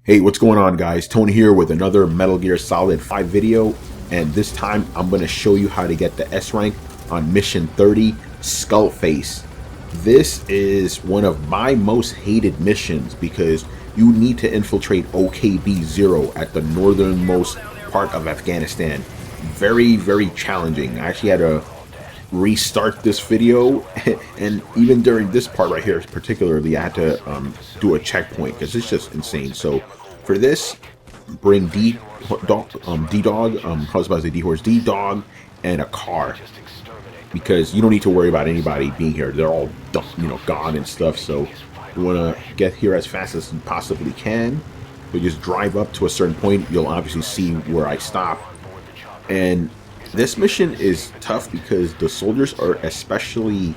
Hey, what's going on, guys? Tony here with another Metal Gear Solid 5 video, and this time I'm going to show you how to get the S rank on Mission 30, Skullface. This is one of my most hated missions because you need to infiltrate OKB-0 at the northernmost part of Afghanistan. Very, very challenging. I actually had to restart this video, and even during this part right here particularly, I had to do a checkpoint because it's just insane. So for this, bring D-Dog, I was about to say D-Horse, D-Dog, and a car, because you don't need to worry about anybody being here. They're all, gone and stuff. So you want to get here as fast as you possibly can. You just drive up to a certain point. You'll obviously see where I stop. And this mission is tough because the soldiers are especially,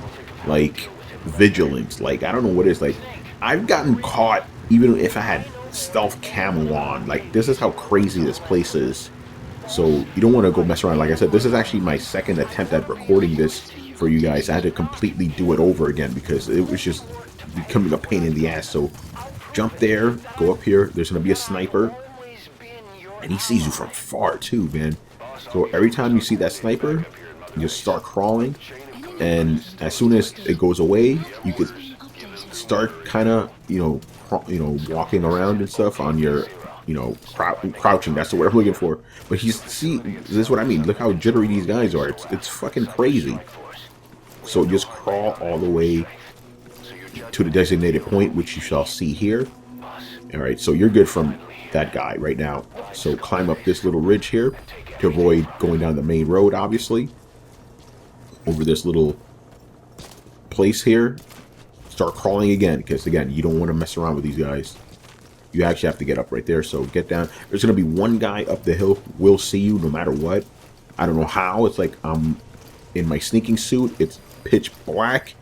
like, vigilant. Like, I don't know what it is. Like, I've gotten caught even if I had stealth camo on. Like, this is how crazy this place is. So you don't want to go mess around. Like I said, this is actually my second attempt at recording this for you guys. I had to completely do it over again because it was just becoming a pain in the ass. So jump there, go up here. There's going to be a sniper. And he sees you from far too, man. So every time you see that sniper, you just start crawling, and as soon as it goes away, you could start kind of, walking around and stuff on your, crouching. That's the word I'm looking for. But see, this is what I mean. Look how jittery these guys are. It's fucking crazy. So just crawl all the way to the designated point, which you shall see here. All right, so you're good from that guy right now. So climb up this little ridge here to avoid going down the main road, obviously. Over this little place here. Start crawling again, because again, you don't want to mess around with these guys. You actually have to get up right there, so get down. There's going to be one guy up the hill will see you no matter what. I don't know how. It's like I'm in my sneaking suit. It's pitch black,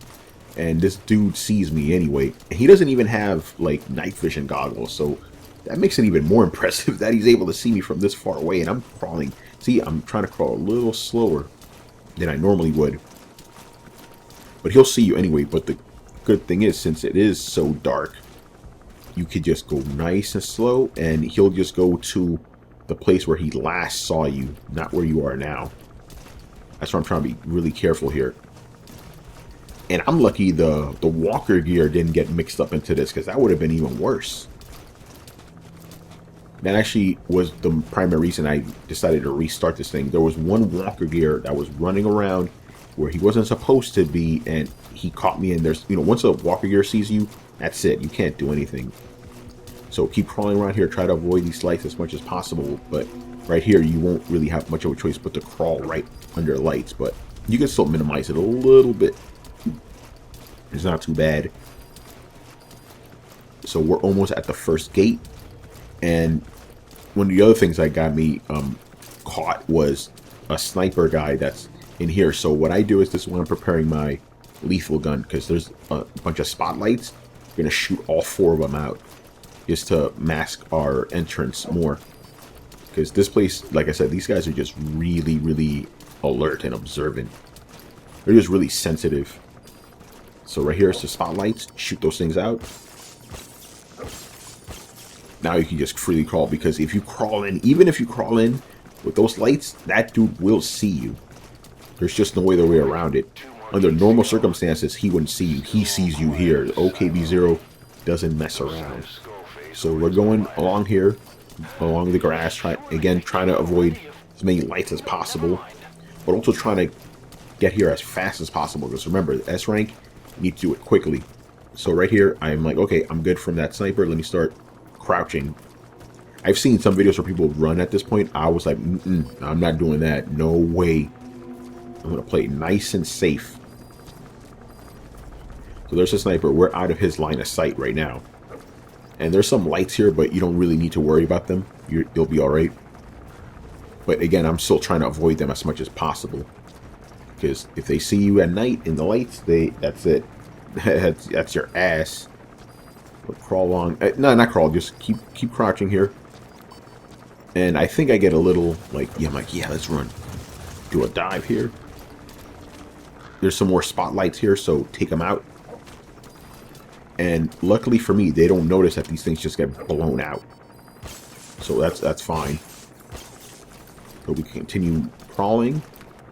and this dude sees me anyway. He doesn't even have, like, night vision goggles, so that makes it even more impressive that he's able to see me from this far away, and I'm crawling. See, I'm trying to crawl a little slower than I normally would. But he'll see you anyway. But the good thing is, since it is so dark, you could just go nice and slow, and he'll just go to the place where he last saw you, not where you are now. That's why I'm trying to be really careful here. And I'm lucky the walker gear didn't get mixed up into this, because that would have been even worse. That actually was the primary reason I decided to restart this thing. There was one walker gear that was running around where he wasn't supposed to be, and he caught me. And there's, once a walker gear sees you, that's it. You can't do anything. So keep crawling around here. Try to avoid these lights as much as possible. But right here, you won't really have much of a choice but to crawl right under lights. But you can still minimize it a little bit. It's not too bad. So we're almost at the first gate. And one of the other things that got me caught was a sniper guy that's in here. So what I do is, this is when I'm preparing my lethal gun, because there's a bunch of spotlights. I'm going to shoot all 4 of them out just to mask our entrance more. Because this place, like I said, these guys are just really, really alert and observant. They're just really sensitive. So right here is the spotlights. Shoot those things out. Now you can just freely crawl, because if you crawl in, even if you crawl in with those lights, that dude will see you. There's just no other way around it. Under normal circumstances, he wouldn't see you. He sees you here. OKB-0 doesn't mess around. So we're going along here, along the grass, trying to avoid as many lights as possible, but also trying to get here as fast as possible. Because remember, the S rank, you need to do it quickly. So right here, I'm like, okay, I'm good from that sniper. Let me start crouching. I've seen some videos where people run at this point. I was like, I'm not doing that. No way. I'm going to play nice and safe. So there's a sniper. We're out of his line of sight right now. And there's some lights here, but you don't really need to worry about them. You'll be alright. But again, I'm still trying to avoid them as much as possible. Because if they see you at night in the lights, that's it. that's your ass. Crawl along. No, not crawl. Just keep crouching here. And I think I get a little like, yeah, let's run. Do a dive here. There's some more spotlights here, so take them out. And luckily for me, they don't notice that these things just get blown out. So that's fine. So we continue crawling.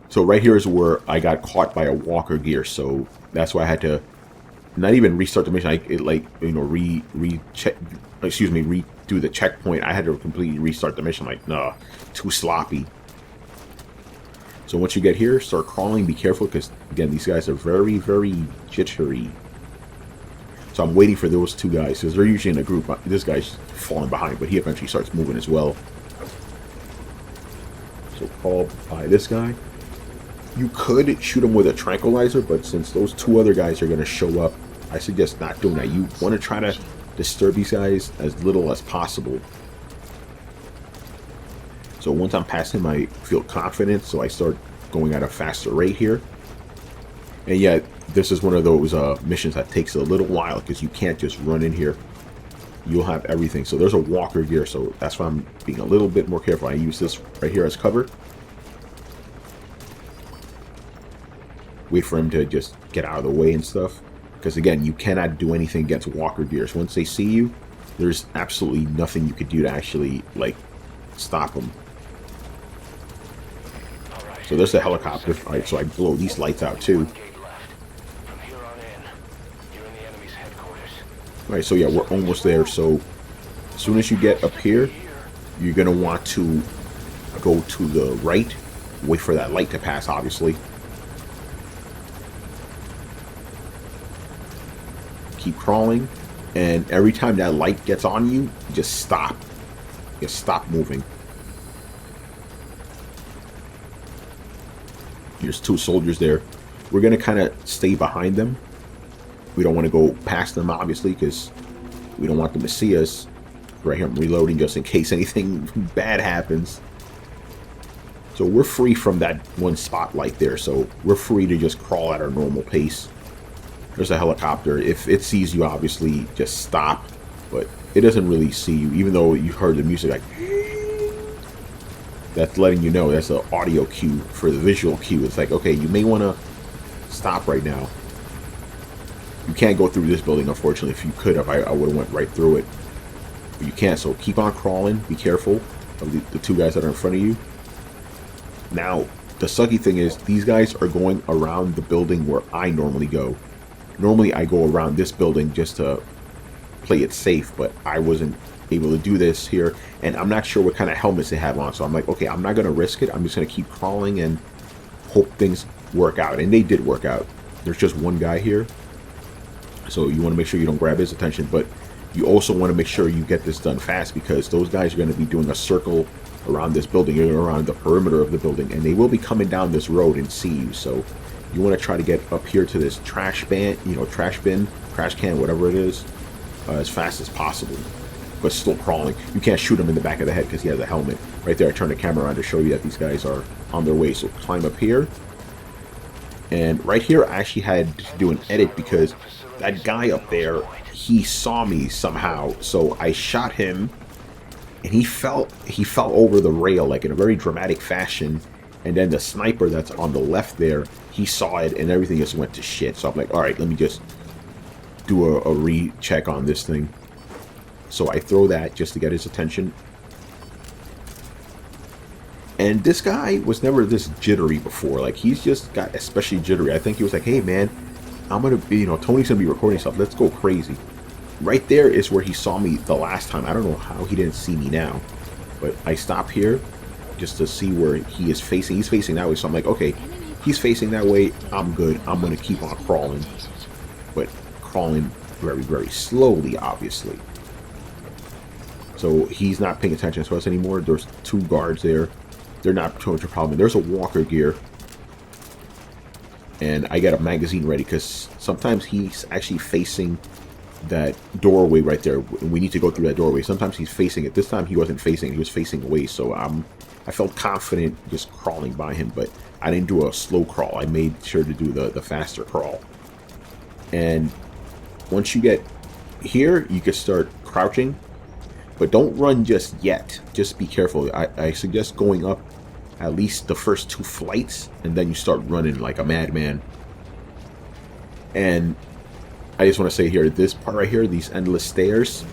So right here is where I got caught by a walker gear. So that's why I had to not even restart the mission. Redo the checkpoint. I had to completely restart the mission. Like, nah, too sloppy. So once you get here, start crawling. Be careful because, again, these guys are very, very jittery. So I'm waiting for those two guys because they're usually in a group. This guy's falling behind, but he eventually starts moving as well. So crawl by this guy. You could shoot him with a tranquilizer, but since those two other guys are going to show up, I suggest not doing that. You want to try to disturb these guys as little as possible. So once I'm past him, I feel confident, so I start going at a faster rate here. And yet, this is one of those missions that takes a little while because you can't just run in here. You'll have everything. So there's a walker gear, so that's why I'm being a little bit more careful. I use this right here as cover. Wait for him to just get out of the way and stuff. Because again, you cannot do anything against walker gears. Once they see you, there's absolutely nothing you could do to actually, like, stop them. So there's the helicopter. Alright, so I blow these lights out too. Alright, so yeah, we're almost there. So as soon as you get up here, you're going to want to go to the right. Wait for that light to pass, obviously. Keep crawling. And every time that light gets on you, just stop. Just stop moving. There's two soldiers there. We're going to kind of stay behind them. We don't want to go past them, obviously, because we don't want them to see us. Right here, I'm reloading just in case anything bad happens. So we're free from that one spotlight there. So we're free to just crawl at our normal pace. There's a helicopter. If it sees you, obviously, just stop. But it doesn't really see you, even though you heard the music like... That's letting you know. That's an audio cue for the visual cue. It's like, okay, you may want to stop right now. You can't go through this building, unfortunately. If you could have, I would have went right through it. But you can't, so keep on crawling. Be careful of the two guys that are in front of you. Now, the sucky thing is, these guys are going around the building where I normally go. Normally, I go around this building just to play it safe, but I wasn't able to do this here, and I'm not sure what kind of helmets they have on, so I'm like, okay, I'm not going to risk it. I'm just going to keep crawling and hope things work out, and they did work out. There's just one guy here, so you want to make sure you don't grab his attention, but you also want to make sure you get this done fast, because those guys are going to be doing a circle around this building, around the perimeter of the building, and they will be coming down this road and see you. So you want to try to get up here to this trash bin, trash can, whatever it is, as fast as possible. But still crawling. You can't shoot him in the back of the head because he has a helmet. Right there, I turned the camera on to show you that these guys are on their way. So climb up here. And right here, I actually had to do an edit because that guy up there, he saw me somehow. So I shot him, and he fell over the rail, like in a very dramatic fashion. And then the sniper that's on the left there, he saw it, and everything just went to shit. So I'm like, all right, let me just do a recheck on this thing. So I throw that just to get his attention. And this guy was never this jittery before. Like, he's just got especially jittery. I think he was like, hey, man, I'm going to be, Tony's going to be recording stuff. Let's go crazy. Right there is where he saw me the last time. I don't know how he didn't see me now. But I stop here just to see where he is facing. He's facing that way. So I'm like, okay, he's facing that way. I'm good. I'm going to keep on crawling. But crawling very, very slowly, obviously. So he's not paying attention to us anymore. There's two guards there. They're not too much of a problem. There's a walker gear. And I got a magazine ready because sometimes he's actually facing that doorway right there. We need to go through that doorway. Sometimes he's facing it. This time he wasn't facing it. He was facing away. So I felt confident just crawling by him. But I didn't do a slow crawl. I made sure to do the faster crawl. And once you get here, you can start crouching. But don't run just yet. Just be careful. I suggest going up at least the first 2 flights, and then you start running like a madman. And I just want to say here, this part right here, these endless stairs,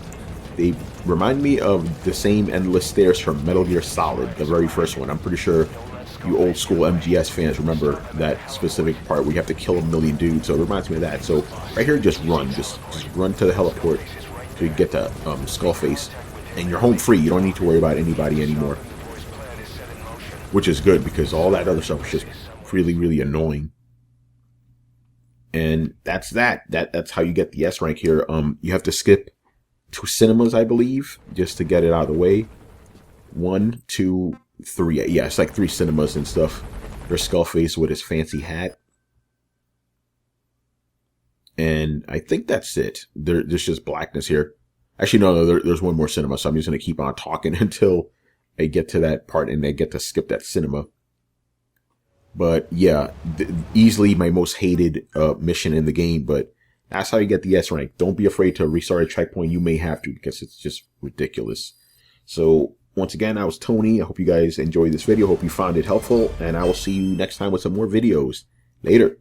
they remind me of the same endless stairs from Metal Gear Solid, the very first one. I'm pretty sure you old school MGS fans remember that specific part where you have to kill a million dudes. So it reminds me of that. So right here, just run. Just run to the heliport so you get to Skullface. And you're home free. You don't need to worry about anybody anymore. Which is good because all that other stuff is just really, really annoying. And that's that. That's how you get the S rank here. You have to skip 2 cinemas, I believe, just to get it out of the way. 1, 2, 3. Yeah, it's like 3 cinemas and stuff. There's Skullface with his fancy hat. And I think that's it. There's just blackness here. Actually, no, there's one more cinema, so I'm just going to keep on talking until I get to that part and I get to skip that cinema. But yeah, easily my most hated mission in the game, but that's how you get the S rank. Don't be afraid to restart a checkpoint. You may have to because it's just ridiculous. So once again, I was Tony. I hope you guys enjoyed this video. Hope you found it helpful, and I will see you next time with some more videos. Later.